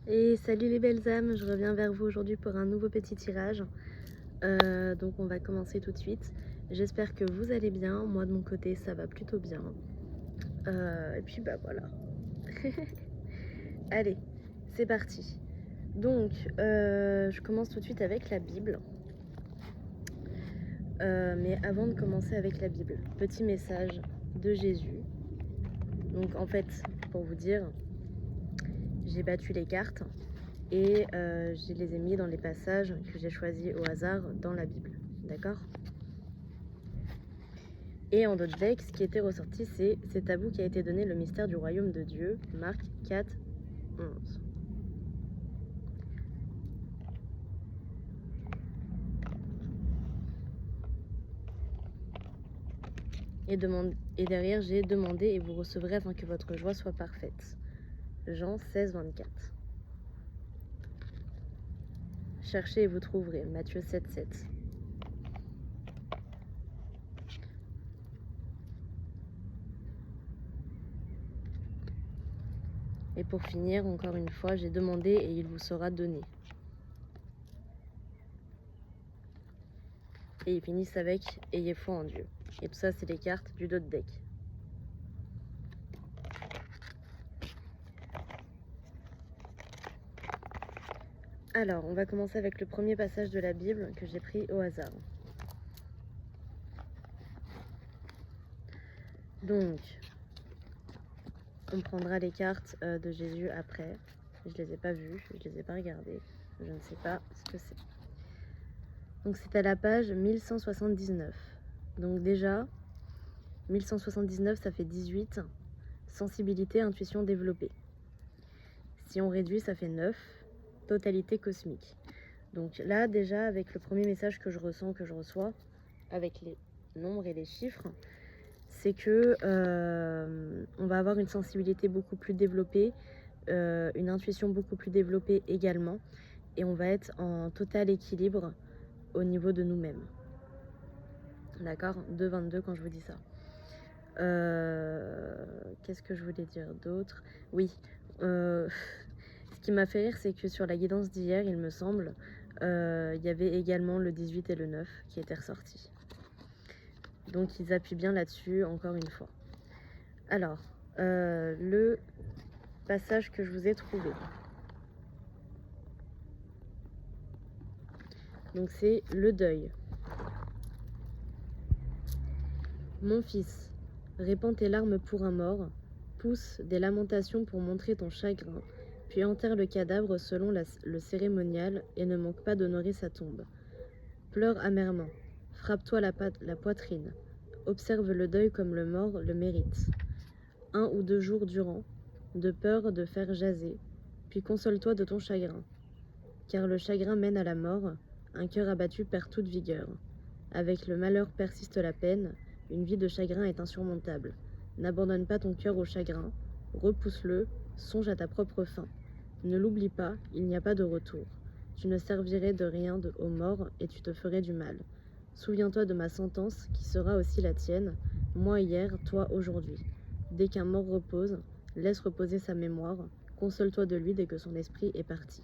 Et salut les belles âmes, je reviens vers vous aujourd'hui pour un nouveau petit tirage. Donc on va commencer tout de suite. J'espère que vous allez bien, moi de mon côté ça va plutôt bien. Et puis bah voilà. Allez, c'est parti. Donc je commence tout de suite avec la Bible. Mais avant de commencer avec la Bible, petit message de Jésus. Donc en fait, pour vous dire, j'ai battu les cartes. Et je les ai mis dans les passages que j'ai choisis au hasard dans la Bible, d'accord? Et en d'autres decks, ce qui était ressorti, c'est à vous qui a été donné le mystère du royaume de Dieu, Marc 4, 11. Et derrière, j'ai demandé et vous recevrez afin que votre joie soit parfaite. Jean 16, 24. Cherchez et vous trouverez, Matthieu 7, 7. Et pour finir, encore une fois, j'ai demandé et il vous sera donné. Et ils finissent avec « Ayez foi en Dieu ». Et tout ça, c'est les cartes du dot deck. Alors, on va commencer avec le premier passage de la Bible que j'ai pris au hasard. Donc, on prendra les cartes de Jésus après. Je les ai pas vues, je les ai pas regardées. Je ne sais pas ce que c'est. Donc, c'est à la page 1179. Donc déjà, 1179, ça fait 18. Sensibilité, intuition développée. Si on réduit, ça fait 9. Totalité cosmique. Donc là, déjà, avec le premier message que je ressens, que je reçois, avec les nombres et les chiffres, c'est que on va avoir une sensibilité beaucoup plus développée, une intuition beaucoup plus développée également, et on va être en total équilibre au niveau de nous-mêmes. D'accord ? 2,22 quand je vous dis ça. Qu'est-ce que je voulais dire d'autre ? Oui, ce qui m'a fait rire, c'est que sur la guidance d'hier, il me semble, il y avait également le 18 et le 9 qui étaient ressortis. Donc ils appuient bien là-dessus, encore une fois. Alors, le passage que je vous ai trouvé. Donc c'est le deuil. Mon fils, répands tes larmes pour un mort, pousse des lamentations pour montrer ton chagrin, puis enterre le cadavre selon le cérémonial et ne manque pas d'honorer sa tombe. Pleure amèrement, frappe-toi la poitrine, observe le deuil comme le mort le mérite. 1 ou 2 jours durant, de peur de faire jaser, puis console-toi de ton chagrin. Car le chagrin mène à la mort, un cœur abattu perd toute vigueur. Avec le malheur persiste la peine, une vie de chagrin est insurmontable. N'abandonne pas ton cœur au chagrin, repousse-le, songe à ta propre fin. Ne l'oublie pas, il n'y a pas de retour. Tu ne servirais de rien aux morts et tu te ferais du mal. Souviens-toi de ma sentence qui sera aussi la tienne, moi hier, toi aujourd'hui. Dès qu'un mort repose, laisse reposer sa mémoire, console-toi de lui dès que son esprit est parti.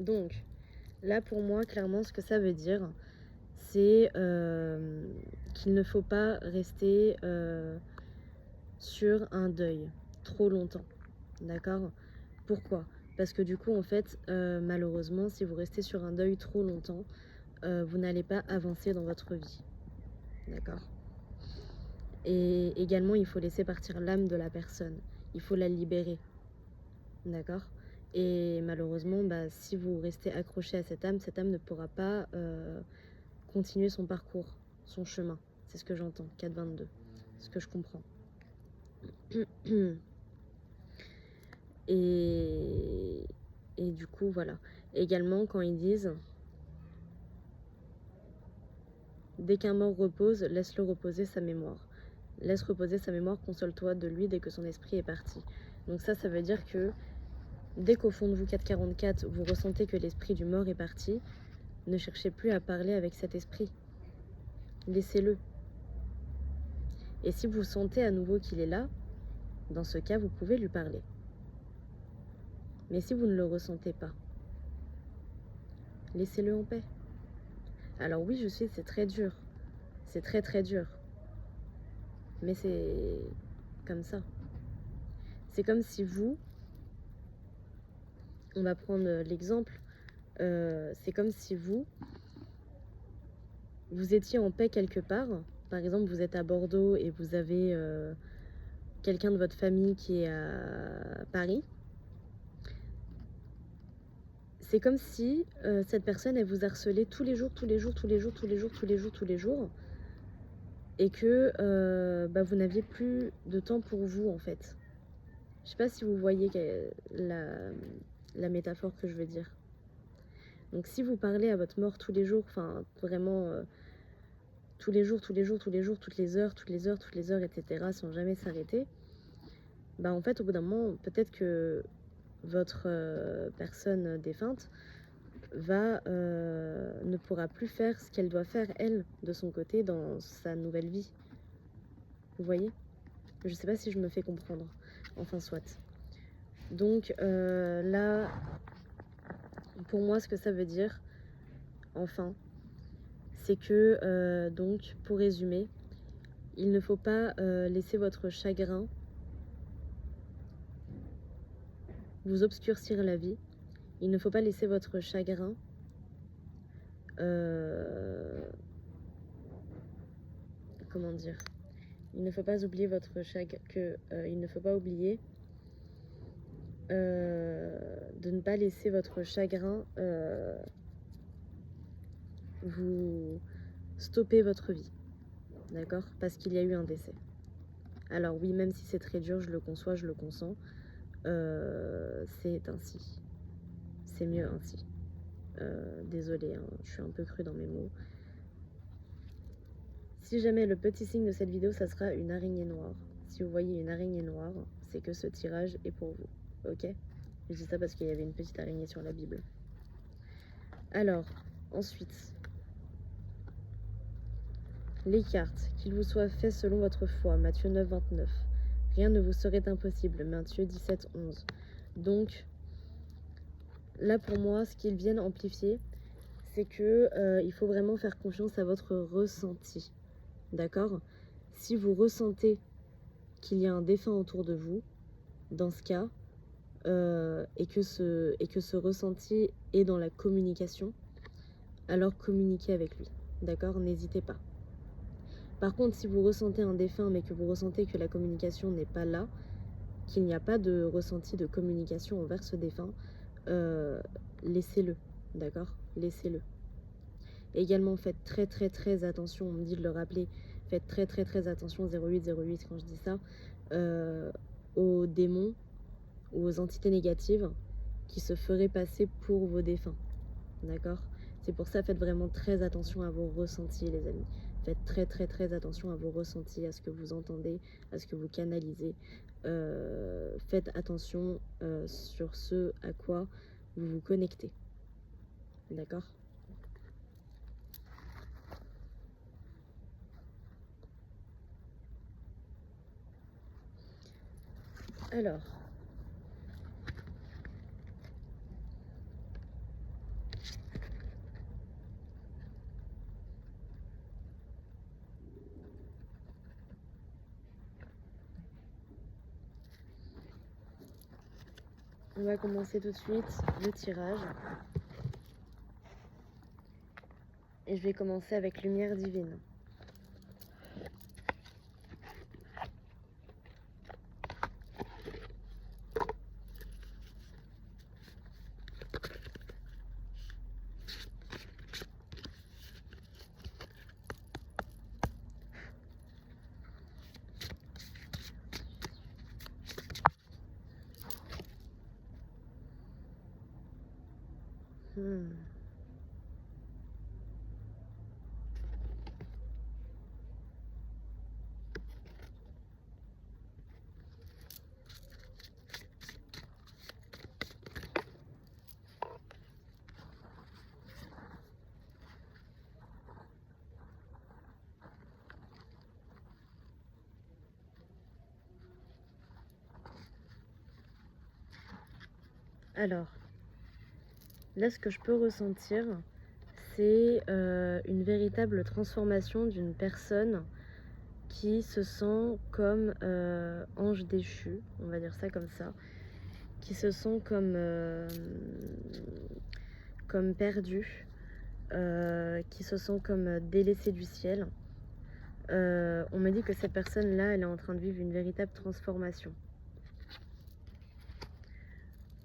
Donc, là pour moi, clairement, ce que ça veut dire, c'est qu'il ne faut pas rester sur un deuil trop longtemps. D'accord ? Pourquoi ? Parce que du coup, en fait, malheureusement, si vous restez sur un deuil trop longtemps, vous n'allez pas avancer dans votre vie. D'accord ? Et également, il faut laisser partir l'âme de la personne. Il faut la libérer. D'accord ? Et malheureusement, si vous restez accroché à cette âme ne pourra pas continuer son parcours, son chemin. C'est ce que j'entends, 4,22. Ce que je comprends. Et du coup, voilà. Également, quand ils disent « Dès qu'un mort repose, laisse-le reposer sa mémoire. Laisse reposer sa mémoire, console-toi de lui dès que son esprit est parti. » Donc ça veut dire que dès qu'au fond de vous, 4,44, vous ressentez que l'esprit du mort est parti, ne cherchez plus à parler avec cet esprit. Laissez-le. Et si vous sentez à nouveau qu'il est là, dans ce cas, vous pouvez lui parler. Mais si vous ne le ressentez pas, laissez-le en paix. Alors oui, je sais, c'est très dur. C'est très très dur. Mais c'est comme ça. C'est comme si vous, on va prendre l'exemple, c'est comme si vous étiez en paix quelque part. Par exemple, vous êtes à Bordeaux et vous avez quelqu'un de votre famille qui est à Paris. C'est comme si cette personne, elle vous harcelait tous les jours, et que vous n'aviez plus de temps pour vous, en fait. Je sais pas si vous voyez la métaphore que je veux dire. Donc si vous parlez à votre mort tous les jours, enfin vraiment tous les jours, toutes les heures, etc., sans jamais s'arrêter, en fait au bout d'un moment, peut-être que votre personne défunte ne pourra plus faire ce qu'elle doit faire, elle, de son côté, dans sa nouvelle vie. Vous voyez? Je sais pas si je me fais comprendre. Enfin, soit. Donc là, pour moi, ce que ça veut dire, enfin, c'est que, donc, pour résumer, il ne faut pas laisser votre chagrin vous obscurcir la vie. Il ne faut pas laisser votre chagrin comment dire? Il ne faut pas oublier votre chagrin, il ne faut pas oublier de ne pas laisser votre chagrin vous stopper votre vie, d'accord? Parce qu'il y a eu un décès. Alors oui, même si c'est très dur, je le conçois, je le consens, c'est ainsi. C'est mieux ainsi. Désolée, hein, je suis un peu crue dans mes mots. Si jamais le petit signe de cette vidéo, ça sera une araignée noire. Si vous voyez une araignée noire, c'est que ce tirage est pour vous, ok? Je dis ça parce qu'il y avait une petite araignée sur la Bible. Alors, ensuite, les cartes, qu'il vous soit fait selon votre foi, Matthieu 9, 29. Rien ne vous serait impossible, Matthieu 17, 11. Donc, là pour moi, ce qu'ils viennent amplifier, c'est que il faut vraiment faire confiance à votre ressenti. D'accord? Si vous ressentez qu'il y a un défunt autour de vous, dans ce cas, et que ce ressenti est dans la communication, alors communiquez avec lui. D'accord? N'hésitez pas. Par contre, si vous ressentez un défunt, mais que vous ressentez que la communication n'est pas là, qu'il n'y a pas de ressenti de communication envers ce défunt, laissez-le. D'accord? Laissez-le. Également, faites très très très attention, on me dit de le rappeler, faites très très très attention, 0808 quand je dis ça, aux démons ou aux entités négatives qui se feraient passer pour vos défunts. D'accord? C'est pour ça, faites vraiment très attention à vos ressentis, les amis. Faites très très très attention à vos ressentis, à ce que vous entendez, à ce que vous canalisez. Faites attention sur ce à quoi vous vous connectez. D'accord? Alors, on va commencer tout de suite le tirage. Et je vais commencer avec lumière divine. Alors, là, ce que je peux ressentir, c'est une véritable transformation d'une personne qui se sent comme ange déchu, on va dire ça comme ça, qui se sent comme perdu, qui se sent comme délaissée du ciel. On me dit que cette personne-là, elle est en train de vivre une véritable transformation.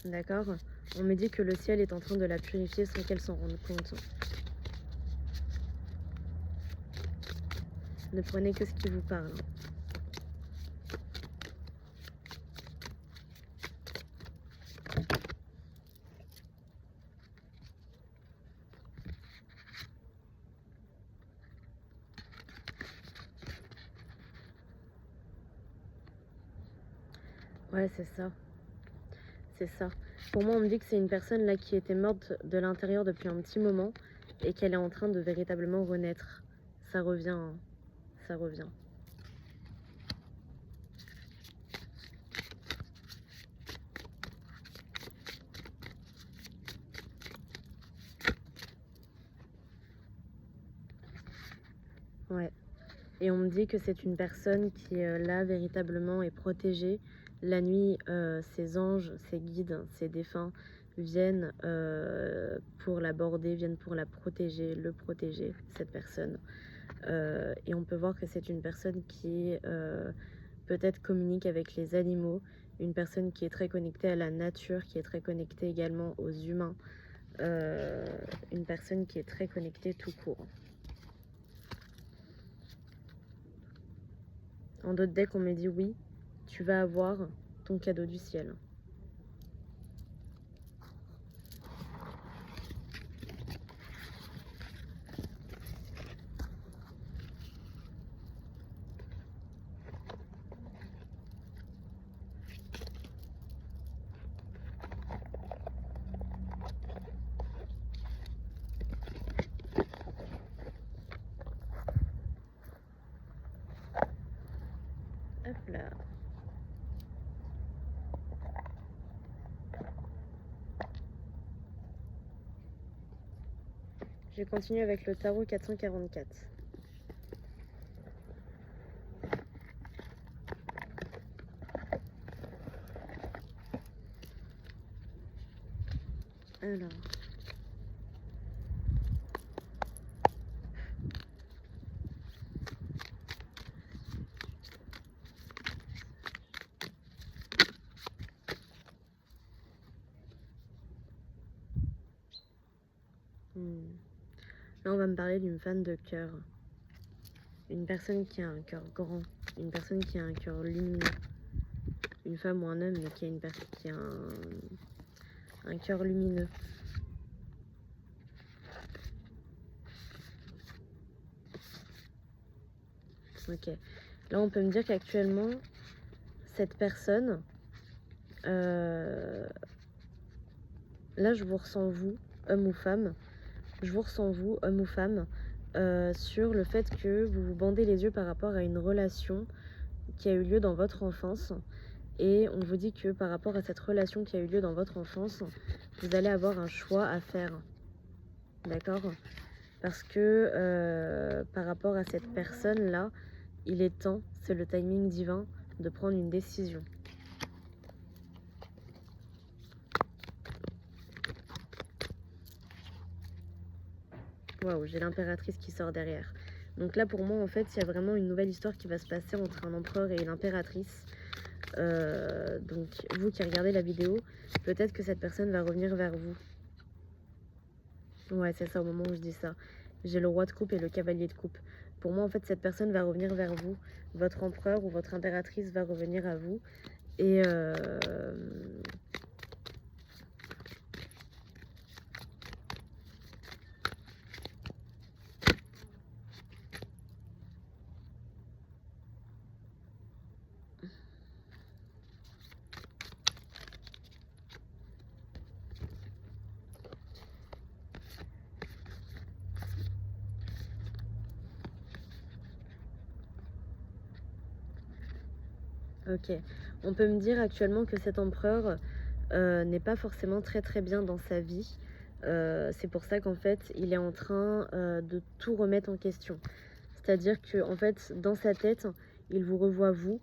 D'accord? On me dit que le ciel est en train de la purifier sans qu'elle s'en rende compte. Ne prenez que ce qui vous parle. Ouais, c'est ça. C'est ça. Pour moi, on me dit que c'est une personne là qui était morte de l'intérieur depuis un petit moment et qu'elle est en train de véritablement renaître. Ça revient, hein. Ça revient. Ouais. Et on me dit que c'est une personne qui là véritablement est protégée. La nuit, ses anges, ses guides, ses défunts viennent pour l'aborder, viennent pour la protéger, le protéger, cette personne. Et on peut voir que c'est une personne qui peut-être communique avec les animaux, une personne qui est très connectée à la nature, qui est très connectée également aux humains, une personne qui est très connectée tout court. En d'autres decks, on me dit oui, tu vas avoir ton cadeau du ciel. Hop là. Je vais continuer avec le tarot 444. Alors. Là, on va me parler d'une femme de cœur. Une personne qui a un cœur grand. Une personne qui a un cœur lumineux. Une femme ou un homme, mais qui a, qui a un cœur lumineux. Ok. Là, on peut me dire qu'actuellement, cette personne... là, je vous ressens, vous, homme ou femme. Je vous ressens, vous, homme ou femme, sur le fait que vous vous bandez les yeux par rapport à une relation qui a eu lieu dans votre enfance. Et on vous dit que par rapport à cette relation qui a eu lieu dans votre enfance, vous allez avoir un choix à faire. D'accord? Parce que par rapport à cette personne-là, il est temps, c'est le timing divin, de prendre une décision. Waouh, j'ai l'impératrice qui sort derrière. Donc là, pour moi, en fait, il y a vraiment une nouvelle histoire qui va se passer entre un empereur et une impératrice. Donc, vous qui regardez la vidéo, peut-être que cette personne va revenir vers vous. Ouais, c'est ça, au moment où je dis ça. J'ai le roi de coupe et le cavalier de coupe. Pour moi, en fait, cette personne va revenir vers vous. Votre empereur ou votre impératrice va revenir à vous. Et ok. On peut me dire actuellement que cet empereur n'est pas forcément très bien dans sa vie. C'est pour ça qu'en fait, il est en train de tout remettre en question. C'est-à-dire que en fait, dans sa tête, il vous revoit vous,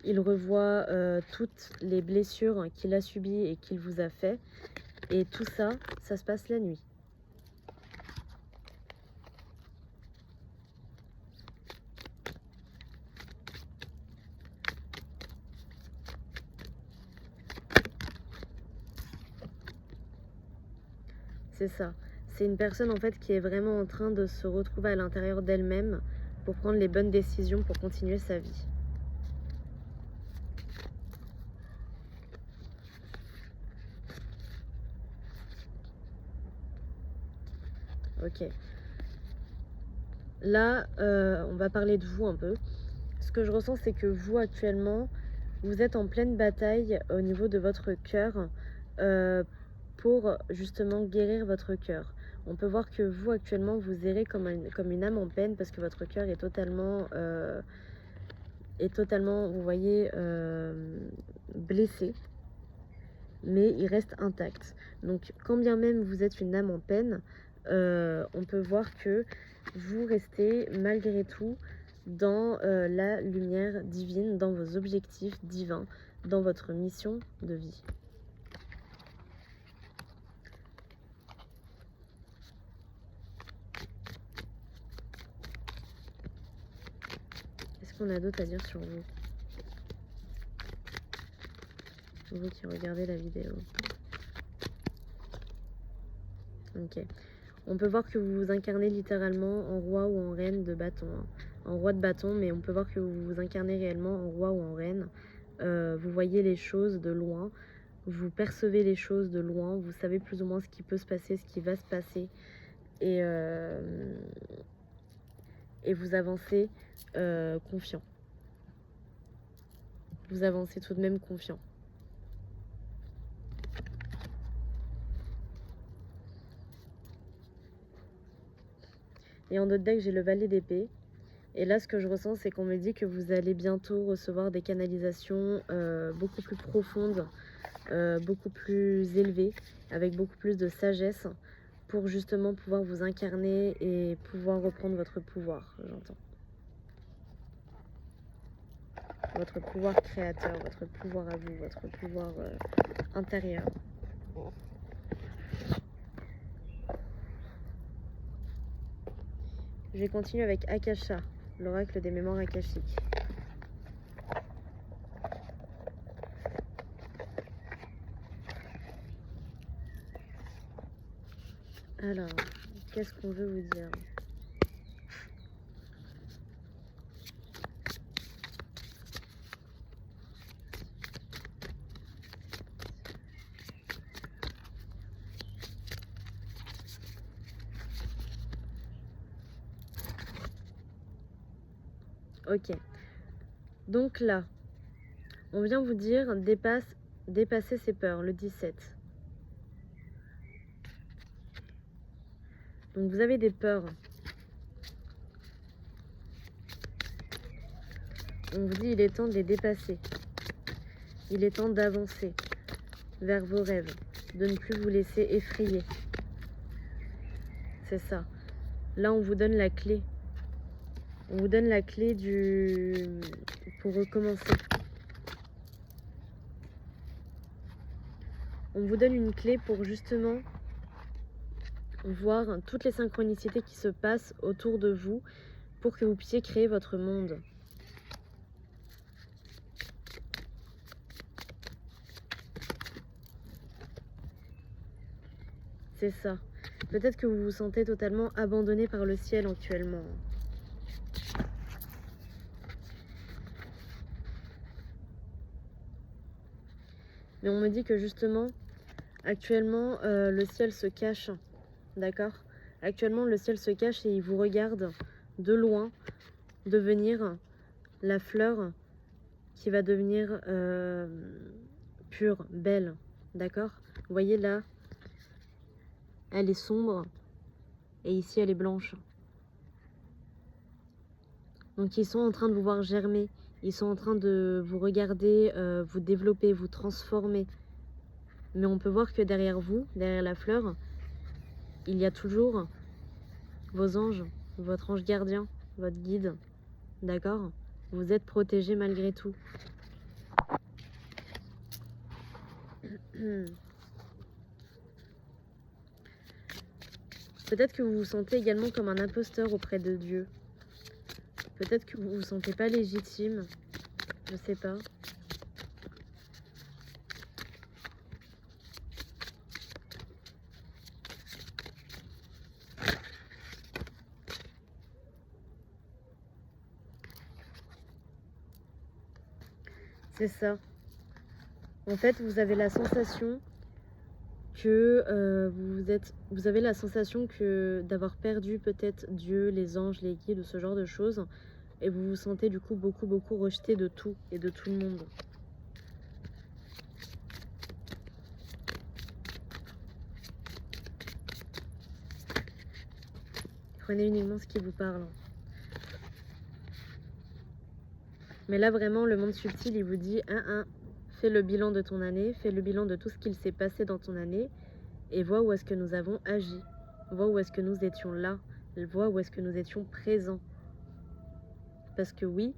il revoit toutes les blessures qu'il a subies et qu'il vous a fait. Et tout ça, ça se passe la nuit. C'est ça. C'est une personne en fait qui est vraiment en train de se retrouver à l'intérieur d'elle-même pour prendre les bonnes décisions pour continuer sa vie. Ok. Là, on va parler de vous un peu. Ce que je ressens, c'est que vous, actuellement, vous êtes en pleine bataille au niveau de votre cœur pour justement guérir votre cœur. On peut voir que vous, actuellement, vous errez comme une âme en peine parce que votre cœur est totalement, vous voyez, blessé, mais il reste intact. Donc, quand bien même vous êtes une âme en peine, on peut voir que vous restez malgré tout dans la lumière divine, dans vos objectifs divins, dans votre mission de vie. Qu'est-ce qu'on a d'autre à dire sur vous? Vous qui regardez la vidéo. Ok. On peut voir que vous vous incarnez littéralement en roi ou en reine de bâton. Hein. En roi de bâton, mais on peut voir que vous vous incarnez réellement en roi ou en reine. Vous voyez les choses de loin. Vous percevez les choses de loin. Vous savez plus ou moins ce qui peut se passer, ce qui va se passer. Et vous avancez confiant. Vous avancez tout de même confiant. Et en d'autres decks, j'ai le valet d'épée. Et là, ce que je ressens, c'est qu'on me dit que vous allez bientôt recevoir des canalisations beaucoup plus profondes, beaucoup plus élevées, avec beaucoup plus de sagesse, pour justement pouvoir vous incarner et pouvoir reprendre votre pouvoir, j'entends. Votre pouvoir créateur, votre pouvoir à vous, votre pouvoir intérieur. Je vais continuer avec Akasha, l'oracle des mémoires akashiques. Alors, qu'est-ce qu'on veut vous dire? Ok. Donc là, on vient vous dire dépasser ses peurs, le 17. Donc vous avez des peurs. On vous dit il est temps de les dépasser. Il est temps d'avancer vers vos rêves, de ne plus vous laisser effrayer. C'est ça. Là, on vous donne la clé. On vous donne la clé pour recommencer. On vous donne une clé pour justement voir toutes les synchronicités qui se passent autour de vous pour que vous puissiez créer votre monde. C'est ça. Peut-être que vous vous sentez totalement abandonné par le ciel actuellement. Mais on me dit que justement, actuellement, le ciel se cache. D'accord? Actuellement, le ciel se cache et il vous regarde de loin devenir la fleur qui va devenir pure, belle. D'accord? Vous voyez là, elle est sombre et ici elle est blanche. Donc ils sont en train de vous voir germer. Ils sont en train de vous regarder, vous développer, vous transformer. Mais on peut voir que derrière vous, derrière la fleur, il y a toujours vos anges, votre ange gardien, votre guide. D'accord? Vous êtes protégé malgré tout. Peut-être que vous vous sentez également comme un imposteur auprès de Dieu. Peut-être que vous ne vous sentez pas légitime. Je sais pas. C'est ça. En fait, vous avez la sensation que vous avez la sensation que d'avoir perdu peut-être Dieu, les anges, les guides, ce genre de choses, et vous vous sentez du coup beaucoup rejeté de tout et de tout le monde. Prenez uniquement ce qui vous parle. Mais là vraiment, le monde subtil, il vous dit fais le bilan de ton année, fais le bilan de tout ce qu'il s'est passé dans ton année, et vois où est-ce que nous avons agi, vois où est-ce que nous étions là, vois où est-ce que nous étions présents. Parce que oui,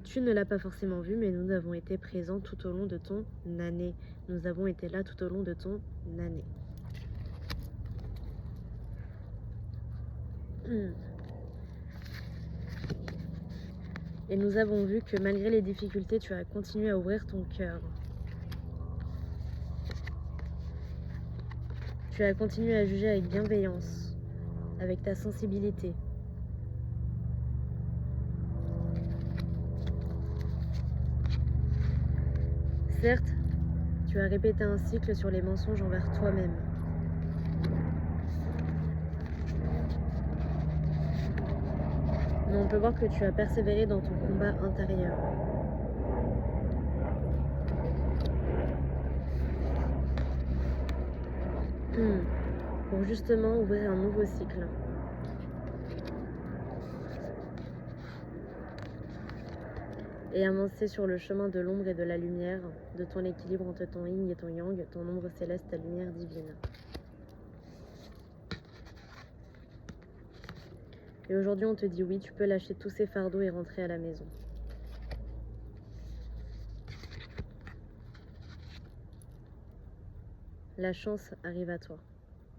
tu ne l'as pas forcément vu, mais nous avons été présents tout au long de ton année. Nous avons été là tout au long de ton année. Et nous avons vu que malgré les difficultés, tu as continué à ouvrir ton cœur. Tu as continué à juger avec bienveillance, avec ta sensibilité. Certes, tu as répété un cycle sur les mensonges envers toi-même. Mais on peut voir que tu as persévéré dans ton combat intérieur. Pour justement ouvrir un nouveau cycle. Et avancer sur le chemin de l'ombre et de la lumière, de ton équilibre entre ton yin et ton yang, ton ombre céleste, ta lumière divine. Et aujourd'hui, on te dit oui, tu peux lâcher tous ces fardeaux et rentrer à la maison. La chance arrive à toi.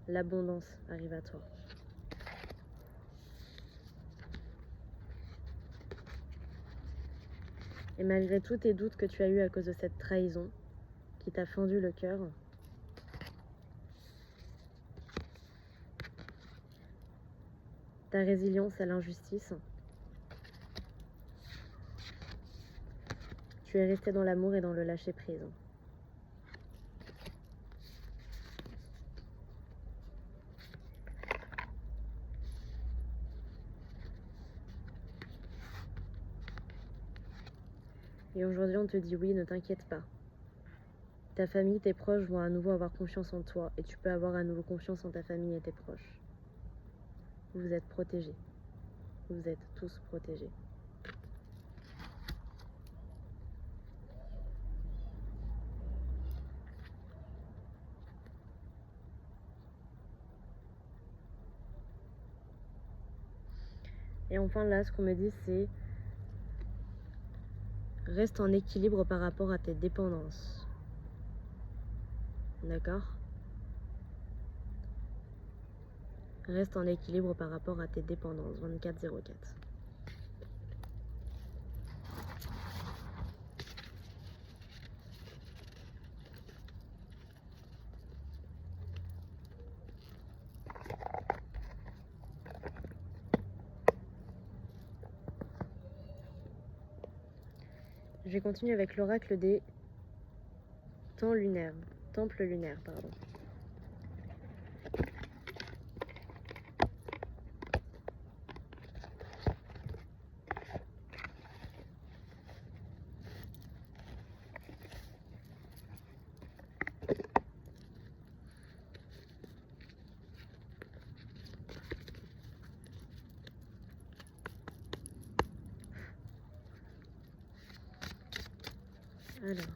L'abondance arrive à toi. Et malgré tous tes doutes que tu as eus à cause de cette trahison qui t'a fendu le cœur, ta résilience à l'injustice, tu es resté dans l'amour et dans le lâcher-prise. Et aujourd'hui, on te dit oui, ne t'inquiète pas. Ta famille, tes proches vont à nouveau avoir confiance en toi et tu peux avoir à nouveau confiance en ta famille et tes proches. Vous êtes protégés. Vous êtes tous protégés. Et enfin là, ce qu'on me dit, c'est reste en équilibre par rapport à tes dépendances. D'accord? Reste en équilibre par rapport à tes dépendances. 2404. Je vais continuer avec l'oracle des temples lunaires, pardon. Alors,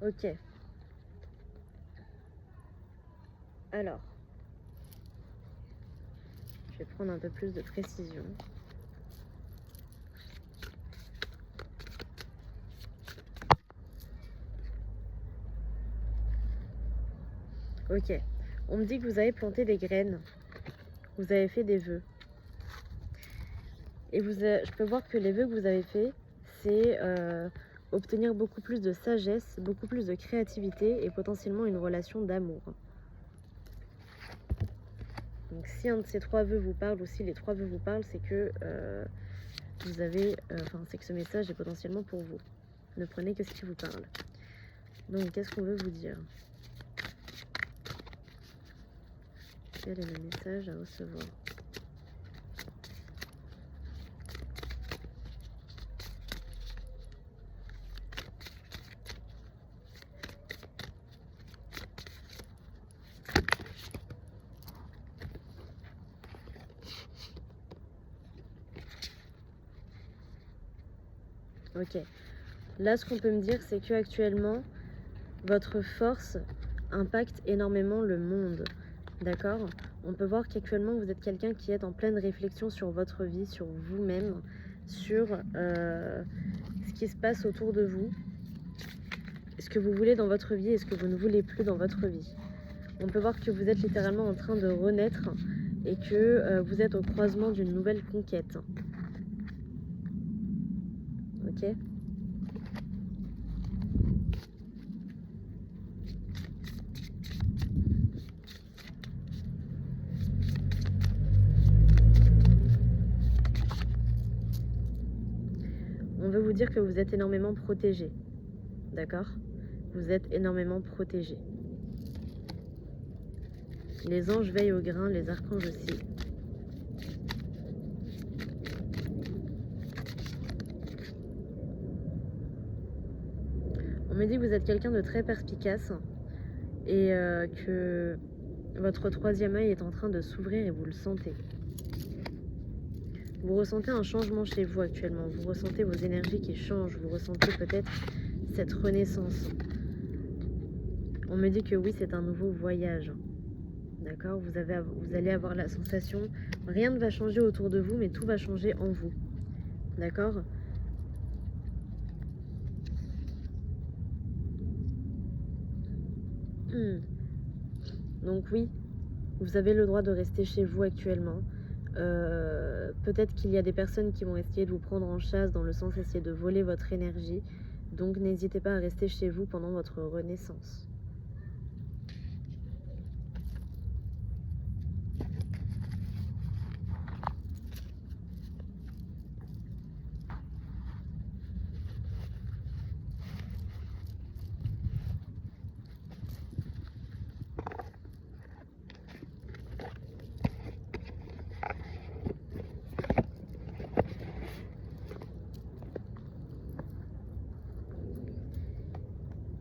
Ok. Alors, je vais prendre un peu plus de précision. Ok. On me dit que vous avez planté des graines. Vous avez fait des vœux. Et je peux voir que les vœux que vous avez faits, c'est obtenir beaucoup plus de sagesse, beaucoup plus de créativité et potentiellement une relation d'amour. Donc si un de ces 3 vœux vous parle ou si les 3 vœux vous parlent, c'est que vous avez, c'est que ce message est potentiellement pour vous. Ne prenez que ce qui vous parle. Donc qu'est-ce qu'on veut vous dire? Quel est le message à recevoir? Ok. Là, ce qu'on peut me dire, c'est que actuellement, votre force impacte énormément le monde. D'accord? On peut voir qu'actuellement, vous êtes quelqu'un qui est en pleine réflexion sur votre vie, sur vous-même, sur ce qui se passe autour de vous, ce que vous voulez dans votre vie et ce que vous ne voulez plus dans votre vie. On peut voir que vous êtes littéralement en train de renaître et que vous êtes au croisement d'une nouvelle conquête. Ok? On veut vous dire que vous êtes énormément protégé. D'accord? Vous êtes énormément protégé. Les anges veillent au grain, les archanges aussi. On me dit que vous êtes quelqu'un de très perspicace et que votre 3e œil est en train de s'ouvrir et vous le sentez. Vous ressentez un changement chez vous actuellement, vous ressentez vos énergies qui changent, vous ressentez peut-être cette renaissance. On me dit que oui, c'est un nouveau voyage. D'accord? Vous allez avoir la sensation, rien ne va changer autour de vous, mais tout va changer en vous. D'accord? Donc oui, vous avez le droit de rester chez vous actuellement. Peut-être qu'il y a des personnes qui vont essayer de vous prendre en chasse, dans le sens essayer de voler votre énergie. Donc n'hésitez pas à rester chez vous pendant votre renaissance.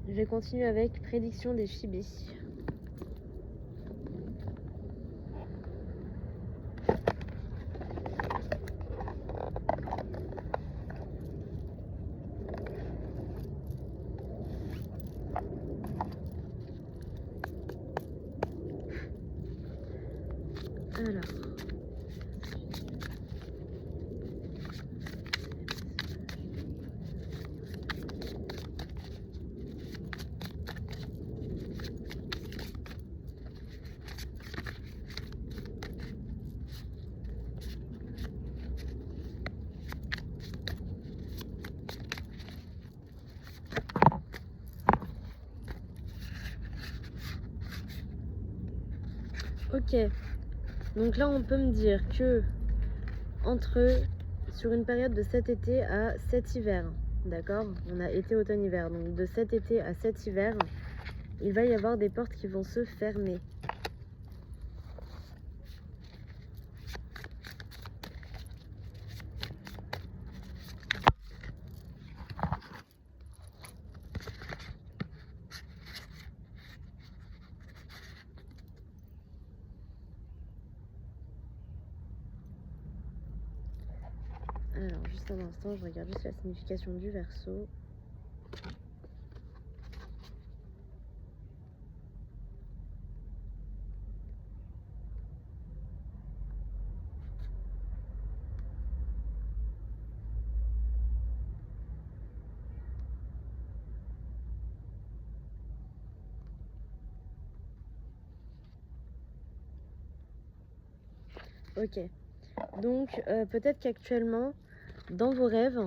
Je vais continuer avec prédiction des chibis. Alors. Ok, donc là on peut me dire que sur une période de cet été à cet hiver, d'accord? On a été, automne, hiver, donc de cet été à cet hiver, il va y avoir des portes qui vont se fermer. Alors, juste un instant, je regarde juste la signification du verso. Ok. Donc, peut-être qu'actuellement, dans vos rêves,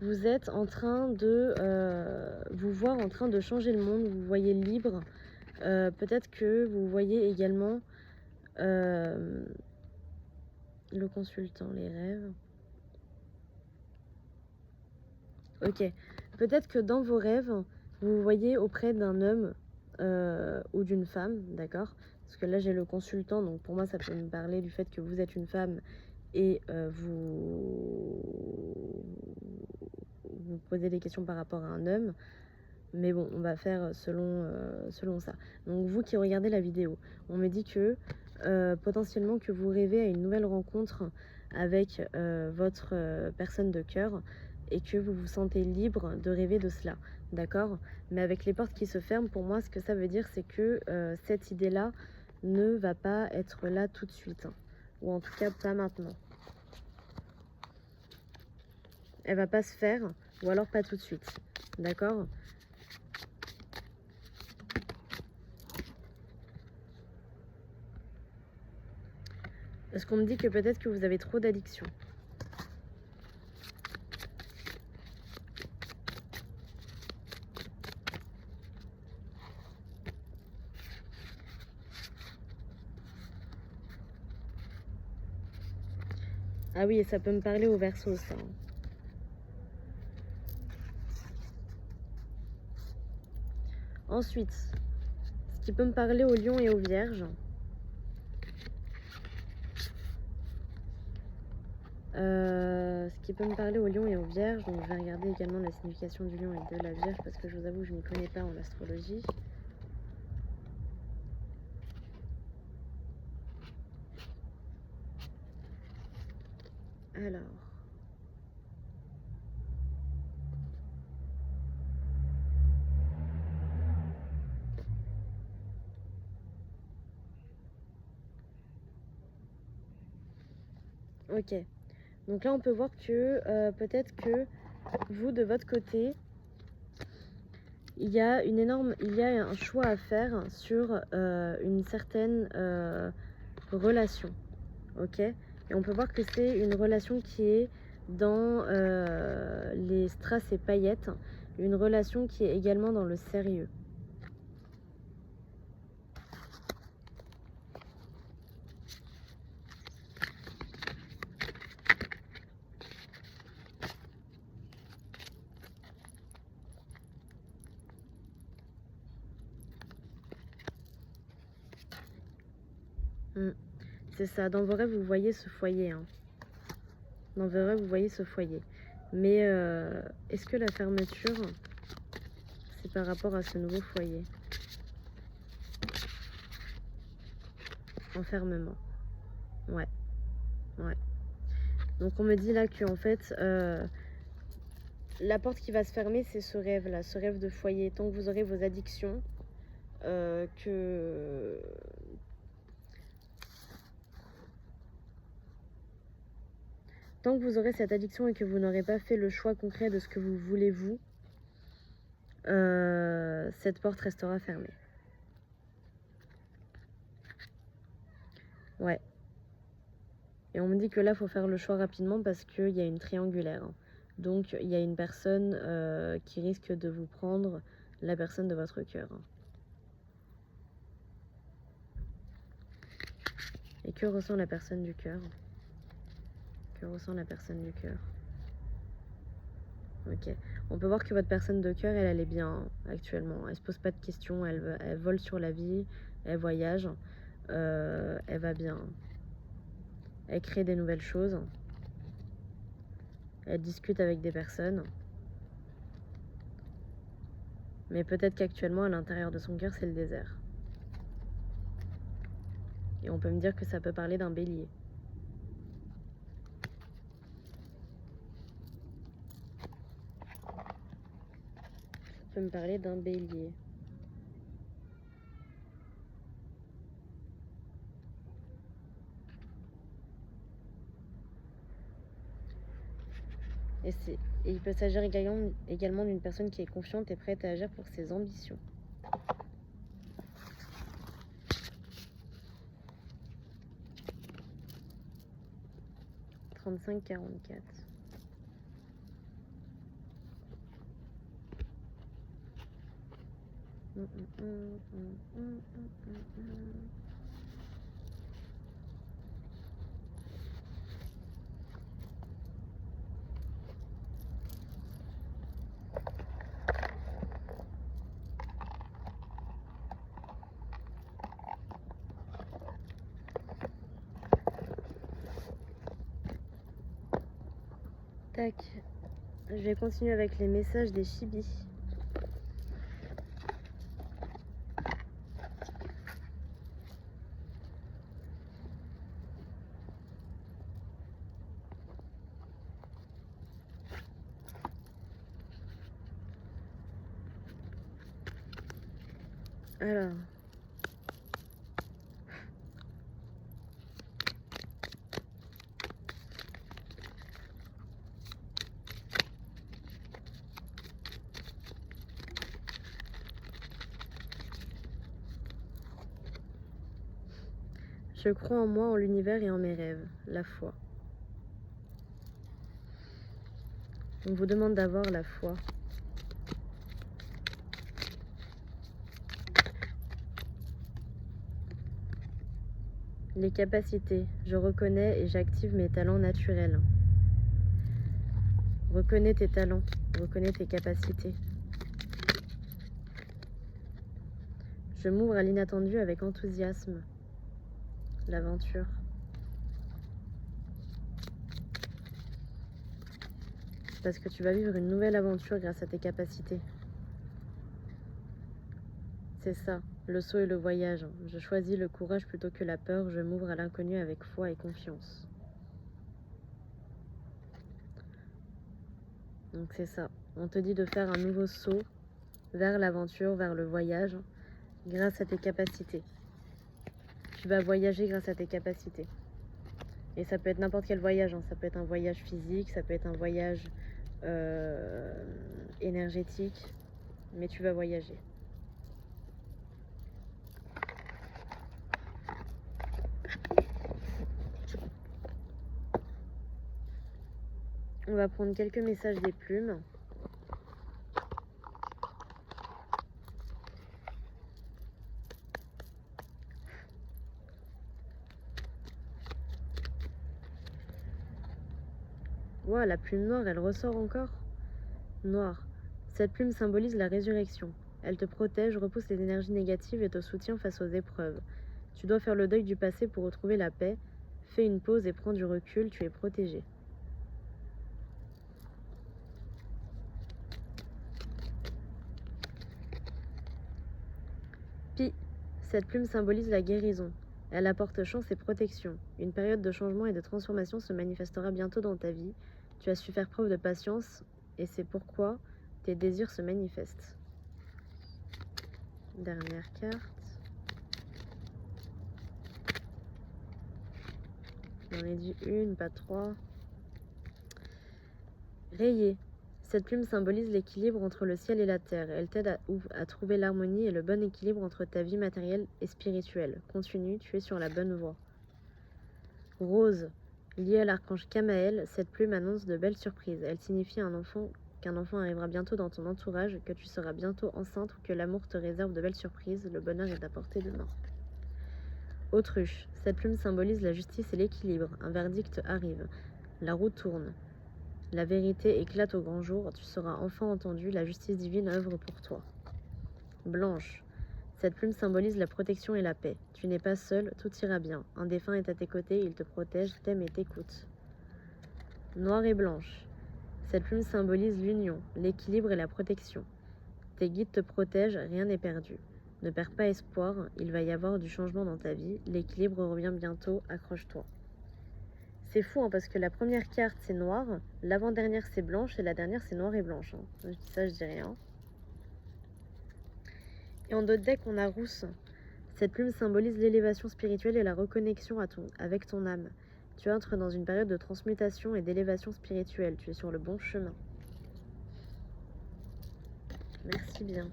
vous êtes en train de vous voir en train de changer le monde, vous voyez libre. Peut-être que vous voyez également le consultant, les rêves. Ok. Peut-être que dans vos rêves, vous vous voyez auprès d'un homme ou d'une femme, d'accord? Parce que là, j'ai le consultant, donc pour moi, ça peut me parler du fait que vous êtes une femme et vous posez des questions par rapport à un homme. Mais bon, on va faire selon ça. Donc vous qui regardez la vidéo, on me dit que potentiellement que vous rêvez à une nouvelle rencontre avec votre personne de cœur et que vous vous sentez libre de rêver de cela, d'accord? Mais avec les portes qui se ferment, pour moi, ce que ça veut dire, c'est que cette idée-là ne va pas être là tout de suite, hein. Ou en tout cas pas maintenant. Elle va pas se faire, ou alors pas tout de suite, d'accord? Parce qu'on me dit que peut-être que vous avez trop d'addiction. Ah oui, et ça peut me parler au Verseau, ça. Ensuite, ce qui peut me parler au Lion et aux Vierges. Ce qui peut me parler au Lion et aux Vierges, donc je vais regarder également la signification du Lion et de la Vierge parce que je vous avoue, je ne m'y connais pas en astrologie. Alors. Ok. Donc là, on peut voir que peut-être que vous, de votre côté, il y a un choix à faire sur une certaine relation. Ok. Et on peut voir que c'est une relation qui est dans les strass et paillettes, une relation qui est également dans le sérieux. C'est ça, dans vos rêves, vous voyez ce foyer. Hein. Dans vos rêves, vous voyez ce foyer. Mais est-ce que la fermeture, c'est par rapport à ce nouveau foyer? Enfermement. Ouais. Ouais. Donc on me dit là que en fait, la porte qui va se fermer, c'est ce rêve-là, ce rêve de foyer. Tant que vous aurez vos addictions, Tant que vous aurez cette addiction et que vous n'aurez pas fait le choix concret de ce que vous voulez vous, cette porte restera fermée. Ouais. Et on me dit que là, il faut faire le choix rapidement parce qu'il y a une triangulaire. Donc, il y a une personne qui risque de vous prendre la personne de votre cœur. Et que ressent la personne du cœur? Que ressent la personne du cœur? Ok. On peut voir que votre personne de cœur, elle est bien actuellement. Elle se pose pas de questions, elle vole sur la vie, elle voyage, elle va bien. Elle crée des nouvelles choses. Elle discute avec des personnes. Mais peut-être qu'actuellement, à l'intérieur de son cœur, c'est le désert. Et on peut me dire que ça peut parler d'un bélier. Ça peut me parler d'un bélier. Et il peut s'agir également d'une personne qui est confiante et prête à agir pour ses ambitions. 35-44. Tac, je vais continuer avec les messages des chibis. Alors, je crois en moi, en l'univers et en mes rêves, la foi. On vous demande d'avoir la foi. Les capacités, je reconnais et j'active mes talents naturels. Reconnais tes talents, reconnais tes capacités. Je m'ouvre à l'inattendu avec enthousiasme. L'aventure. Parce que tu vas vivre une nouvelle aventure grâce à tes capacités. C'est ça, le saut et le voyage. Je choisis le courage plutôt que la peur, je m'ouvre à l'inconnu avec foi et confiance. Donc c'est ça, on te dit de faire un nouveau saut vers l'aventure, vers le voyage, grâce à tes capacités. Tu vas voyager grâce à tes capacités. Et ça peut être n'importe quel voyage, ça peut être un voyage physique, ça peut être un voyage énergétique, mais tu vas voyager. On va prendre quelques messages des plumes. Wow, la plume noire, elle ressort encore. Noire. Cette plume symbolise la résurrection. Elle te protège, repousse les énergies négatives et te soutient face aux épreuves. Tu dois faire le deuil du passé pour retrouver la paix. Fais une pause et prends du recul, tu es protégé. Pi. Cette plume symbolise la guérison. Elle apporte chance et protection. Une période de changement et de transformation se manifestera bientôt dans ta vie. Tu as su faire preuve de patience et c'est pourquoi tes désirs se manifestent. Dernière carte. J'en ai dit une, pas trois. Rayé. Cette plume symbolise l'équilibre entre le ciel et la terre. Elle t'aide à trouver l'harmonie et le bon équilibre entre ta vie matérielle et spirituelle. Continue, tu es sur la bonne voie. Rose. Liée à l'archange Kamaël, cette plume annonce de belles surprises. Elle signifie qu'un enfant arrivera bientôt dans ton entourage, que tu seras bientôt enceinte ou que l'amour te réserve de belles surprises. Le bonheur est à portée de main. Autruche. Cette plume symbolise la justice et l'équilibre. Un verdict arrive. La roue tourne. La vérité éclate au grand jour. Tu seras enfin entendu. La justice divine œuvre pour toi. Blanche. Cette plume symbolise la protection et la paix. Tu n'es pas seul, tout ira bien. Un défunt est à tes côtés, il te protège, t'aime et t'écoute. Noire et blanche. Cette plume symbolise l'union, l'équilibre et la protection. Tes guides te protègent, rien n'est perdu. Ne perds pas espoir, il va y avoir du changement dans ta vie. L'équilibre revient bientôt, accroche-toi. C'est fou parce que la première carte c'est noir, l'avant-dernière c'est blanche et la dernière c'est noir et blanche. Je dis ça, je dis rien. Et en d'autres decks, on a rousse. Cette plume symbolise l'élévation spirituelle et la reconnexion avec ton âme. Tu entres dans une période de transmutation et d'élévation spirituelle. Tu es sur le bon chemin. Merci bien.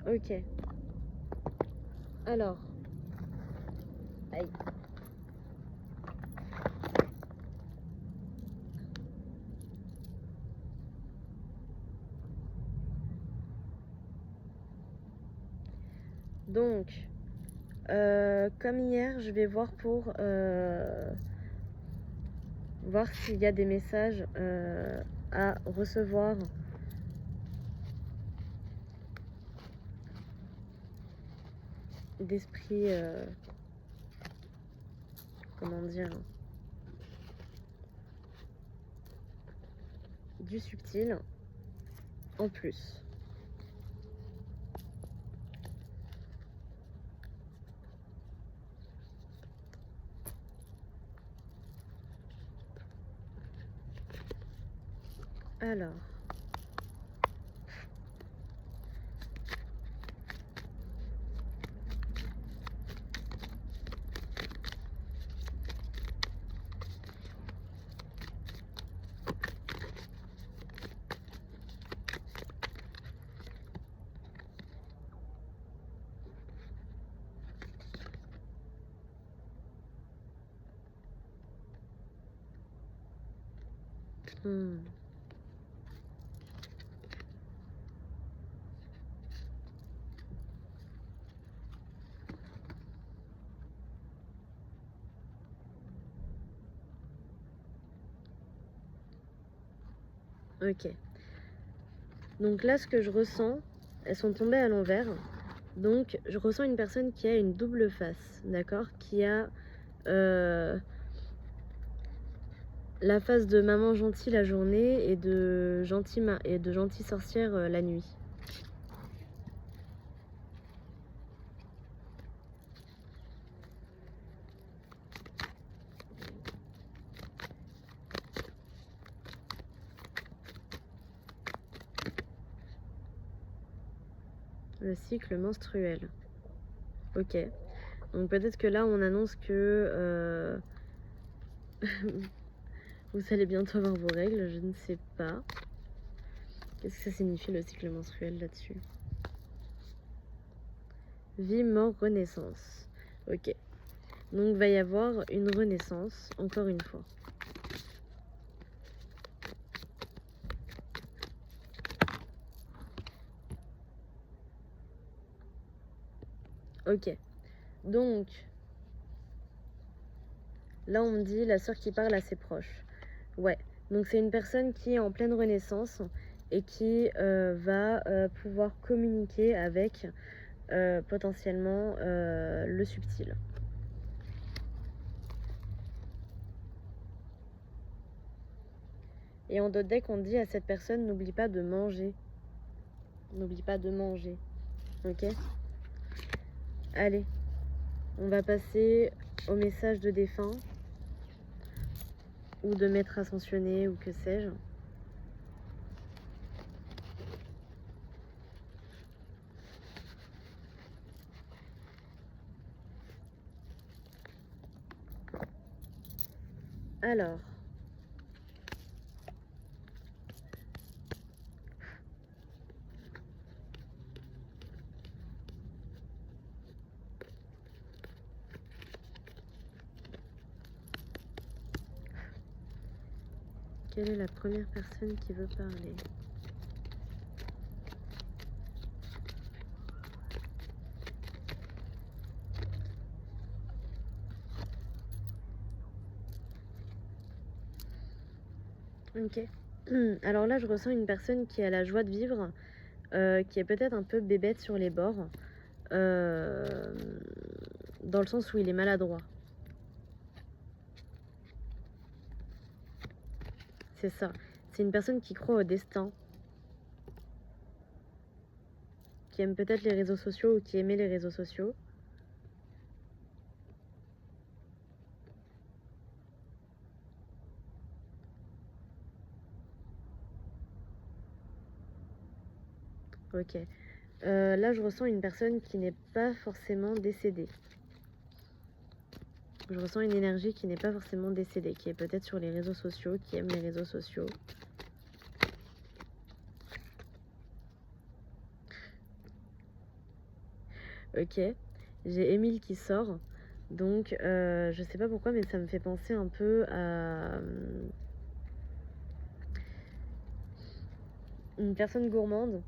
Ok. Alors. Aïe. Donc, comme hier, je vais voir pour voir s'il y a des messages à recevoir d'esprit, comment dire, du subtil en plus. Alors. Ok. Donc là, ce que je ressens, elles sont tombées à l'envers. Donc, je ressens une personne qui a une double face, d'accord? Qui a la face de maman gentille la journée et de gentille sorcière la nuit. Le cycle menstruel. Ok. Donc peut-être que là, on annonce que vous allez bientôt avoir vos règles, je ne sais pas. Qu'est-ce que ça signifie le cycle menstruel là-dessus? Vie, mort, renaissance. Ok. Donc va y avoir une renaissance, encore une fois. Ok. Donc, là on me dit la sœur qui parle à ses proches. Ouais. Donc c'est une personne qui est en pleine renaissance et qui va pouvoir communiquer avec potentiellement le subtil. Et en d'autres decks, on dit à cette personne, n'oublie pas de manger. N'oublie pas de manger. Ok? Allez, on va passer au message de défunt ou de maître ascensionné ou que sais-je. Alors, quelle est la première personne qui veut parler? Ok. Alors là, je ressens une personne qui a la joie de vivre, qui est peut-être un peu bébête sur les bords, dans le sens où il est maladroit. C'est ça. C'est une personne qui croit au destin, qui aime peut-être les réseaux sociaux ou qui aimait les réseaux sociaux. Ok. Là, je ressens une personne qui n'est pas forcément décédée. Je ressens une énergie qui n'est pas forcément décédée, qui est peut-être sur les réseaux sociaux, qui aime les réseaux sociaux. Ok. J'ai Émile qui sort. Donc, je sais pas pourquoi, mais ça me fait penser un peu à une personne gourmande.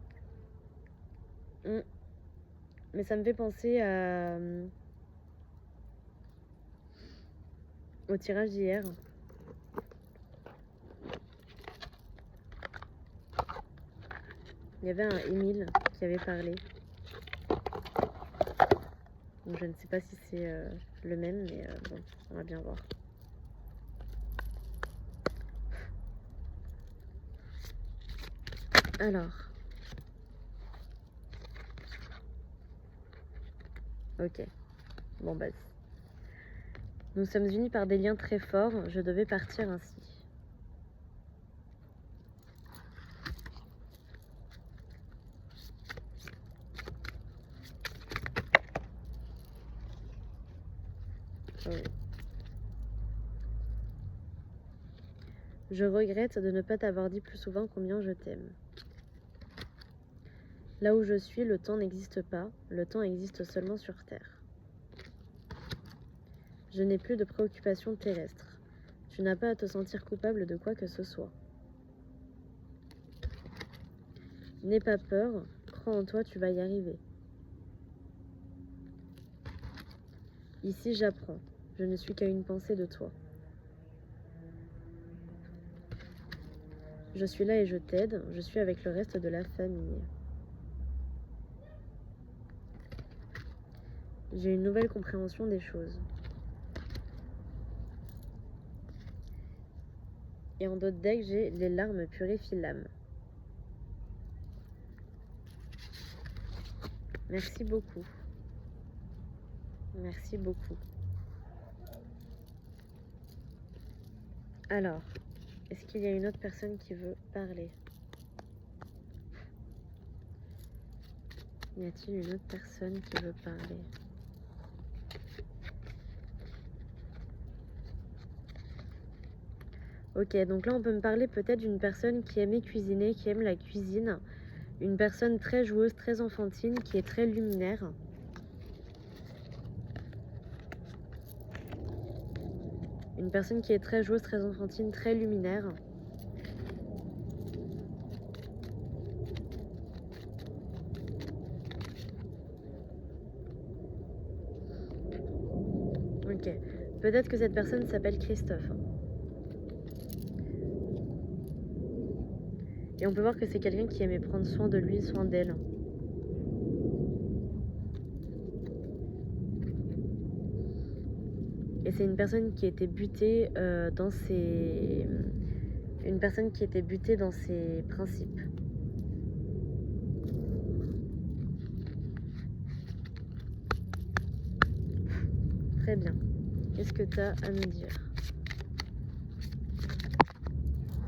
Mm. Mais ça me fait penser à, au tirage d'hier. Il y avait un Émile qui avait parlé. Donc, je ne sais pas si c'est le même, mais bon, on va bien voir. Alors. Ok. Bon, bah. Nous sommes unis par des liens très forts. Je devais partir ainsi. Oui. Je regrette de ne pas t'avoir dit plus souvent combien je t'aime. Là où je suis, le temps n'existe pas. Le temps existe seulement sur Terre. Je n'ai plus de préoccupations terrestres. Tu n'as pas à te sentir coupable de quoi que ce soit. N'aie pas peur, crois en toi, tu vas y arriver. Ici, j'apprends. Je ne suis qu'à une pensée de toi. Je suis là et je t'aide. Je suis avec le reste de la famille. J'ai une nouvelle compréhension des choses. Et en d'autres decks, j'ai les larmes purifient l'âme. Merci beaucoup. Merci beaucoup. Alors, est-ce qu'il y a une autre personne qui veut parler? Y a-t-il une autre personne qui veut parler? Ok, donc là on peut me parler peut-être d'une personne qui aimait cuisiner, qui aime la cuisine. Une personne très joueuse, très enfantine, qui est très luminaire. Une personne qui est très joueuse, très enfantine, très luminaire. Ok. Peut-être que cette personne s'appelle Christophe. Et on peut voir que c'est quelqu'un qui aimait prendre soin de lui, soin d'elle. Et c'est une personne qui était butée dans ses... Une personne qui était butée dans ses principes. Très bien. Qu'est-ce que tu as à nous dire?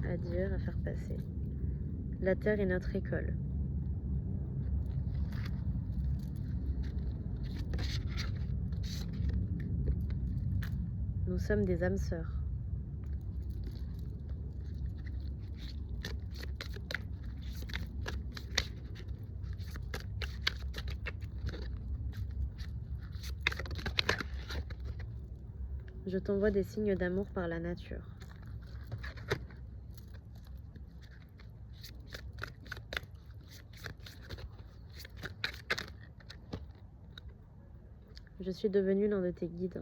À dire, à faire passer. La Terre est notre école. Nous sommes des âmes sœurs. Je t'envoie des signes d'amour par la nature. Je suis devenue l'un de tes guides.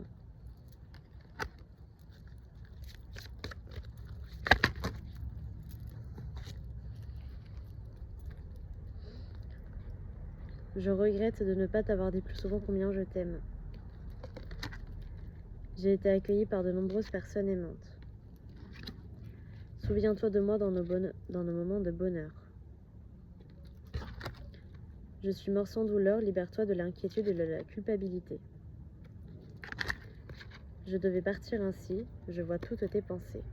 Je regrette de ne pas t'avoir dit plus souvent combien je t'aime. J'ai été accueillie par de nombreuses personnes aimantes. Souviens-toi de moi dans nos moments de bonheur. Je suis mort sans douleur, libère-toi de l'inquiétude et de la culpabilité. Je devais partir ainsi, je vois toutes tes pensées.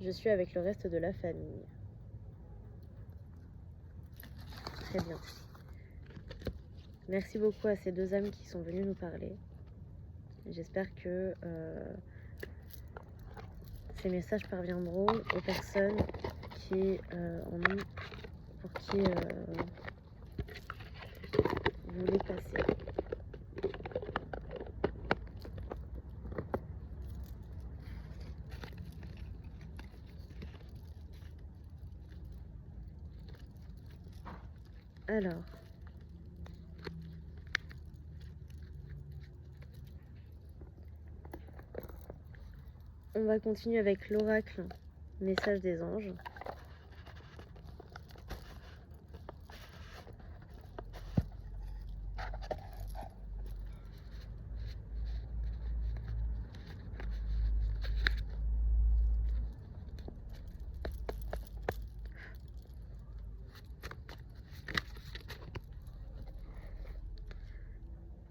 Je suis avec le reste de la famille. Très bien. Merci beaucoup à ces deux âmes qui sont venues nous parler. J'espère que ces messages parviendront aux personnes qui en ont, pour qui dépasser. Alors, on va continuer avec l'oracle, message des anges.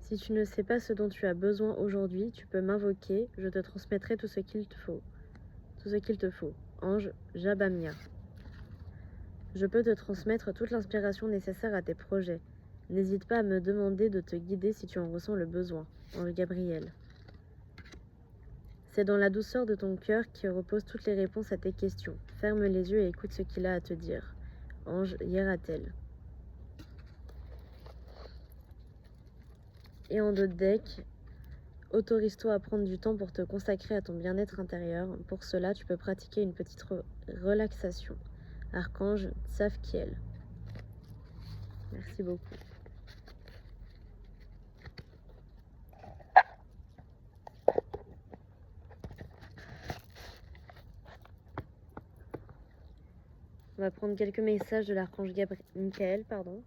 Si tu ne sais pas ce dont tu as besoin aujourd'hui, tu peux m'invoquer, je te transmettrai tout ce qu'il te faut. Tout ce qu'il te faut. Ange Jabamia. Je peux te transmettre toute l'inspiration nécessaire à tes projets. N'hésite pas à me demander de te guider si tu en ressens le besoin. Ange Gabriel. C'est dans la douceur de ton cœur qui repose toutes les réponses à tes questions. Ferme les yeux et écoute ce qu'il a à te dire. Ange Hieratel. Et en dos de deck, autorise-toi à prendre du temps pour te consacrer à ton bien-être intérieur. Pour cela, tu peux pratiquer une petite relaxation. Archange Tsafkiel. Merci beaucoup. On va prendre quelques messages de l'archange Michael, pardon.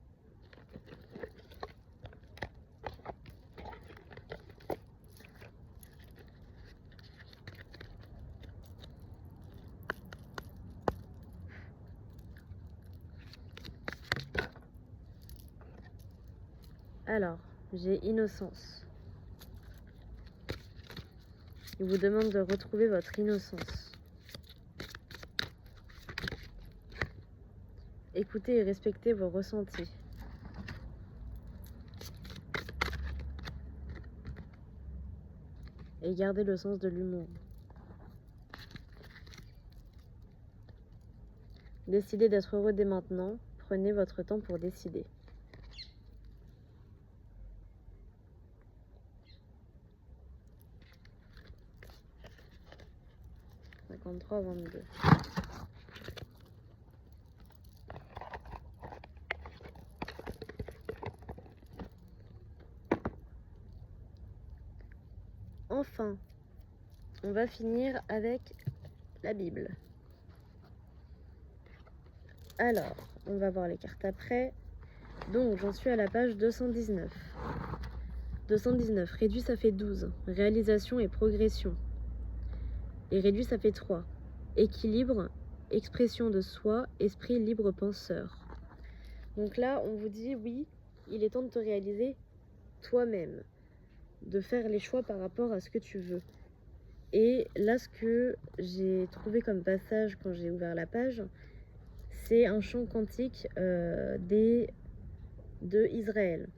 Alors, j'ai innocence. Il vous demande de retrouver votre innocence. Écoutez et respectez vos ressentis. Et gardez le sens de l'humour. Décidez d'être heureux dès maintenant. Prenez votre temps pour décider. 53-22. Enfin, on va finir avec la Bible. Alors, on va voir les cartes après. Donc, j'en suis à la page 219. 219, réduit ça fait 12. Réalisation et progression. Et réduit ça fait 3. Équilibre, expression de soi, esprit libre penseur. Donc là, on vous dit, oui, il est temps de te réaliser toi-même. De faire les choix par rapport à ce que tu veux. Et là, ce que j'ai trouvé comme passage quand j'ai ouvert la page, c'est un chant quantique de Israël.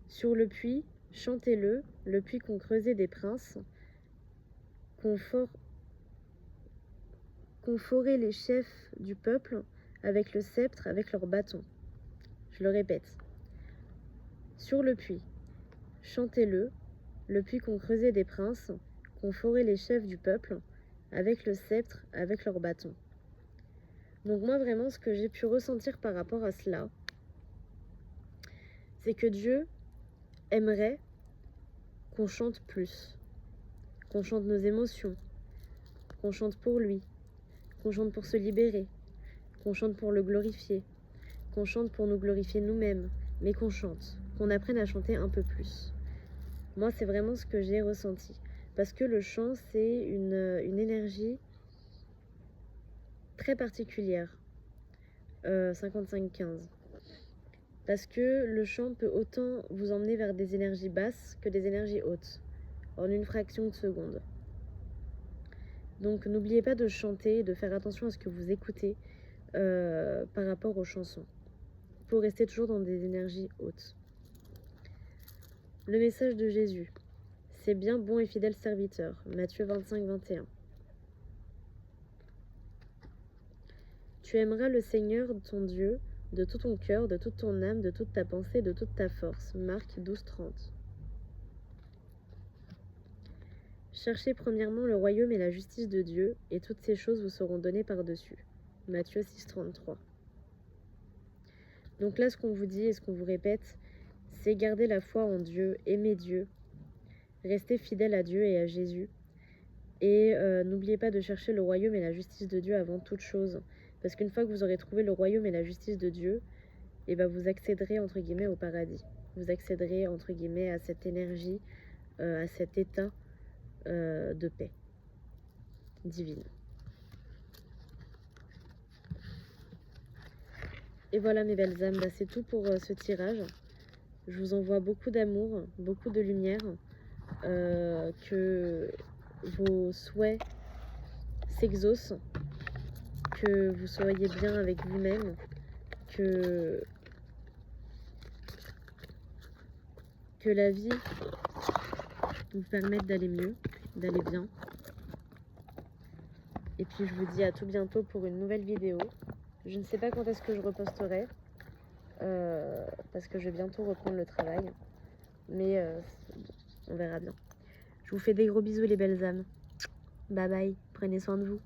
Sur le puits, chantez-le, le puits qu'ont creusé des princes, qu'ont foré les chefs du peuple avec le sceptre, avec leur bâton. Je le répète. Sur le puits, chantez-le, le puits qu'ont creusé des princes, qu'ont foré les chefs du peuple avec le sceptre, avec leur bâton. Donc moi vraiment ce que j'ai pu ressentir par rapport à cela, c'est que Dieu aimerait qu'on chante plus, qu'on chante nos émotions, qu'on chante pour lui, qu'on chante pour se libérer, qu'on chante pour le glorifier, qu'on chante pour nous glorifier nous-mêmes, mais qu'on chante, qu'on apprenne à chanter un peu plus. Moi c'est vraiment ce que j'ai ressenti, parce que le chant c'est une énergie très particulière, 55-15. Parce que le chant peut autant vous emmener vers des énergies basses que des énergies hautes, en une fraction de seconde. Donc n'oubliez pas de chanter et de faire attention à ce que vous écoutez par rapport aux chansons, pour rester toujours dans des énergies hautes. Le message de Jésus, c'est bien, bon et fidèle serviteur, Matthieu 25-21. Tu aimeras le Seigneur ton Dieu de tout ton cœur, de toute ton âme, de toute ta pensée, de toute ta force. Marc 12:30. Cherchez premièrement le royaume et la justice de Dieu, et toutes ces choses vous seront données par-dessus. Matthieu 6:33. Donc là, ce qu'on vous dit et ce qu'on vous répète, c'est garder la foi en Dieu, aimer Dieu, rester fidèle à Dieu et à Jésus. Et n'oubliez pas de chercher le royaume et la justice de Dieu avant toute chose. Parce qu'une fois que vous aurez trouvé le royaume et la justice de Dieu, et ben vous accéderez entre guillemets au paradis. Vous accéderez entre guillemets à cette énergie, à cet état de paix divine. Et voilà mes belles âmes, c'est tout pour ce tirage. Je vous envoie beaucoup d'amour, beaucoup de lumière, que vos souhaits s'exaucent, que vous soyez bien avec vous-même, que la vie vous permette d'aller mieux, d'aller bien. Et puis je vous dis à tout bientôt pour une nouvelle vidéo. Je ne sais pas quand est-ce que je reposterai, parce que je vais bientôt reprendre le travail. Mais on verra bien. Je vous fais des gros bisous les belles âmes. Bye bye, prenez soin de vous.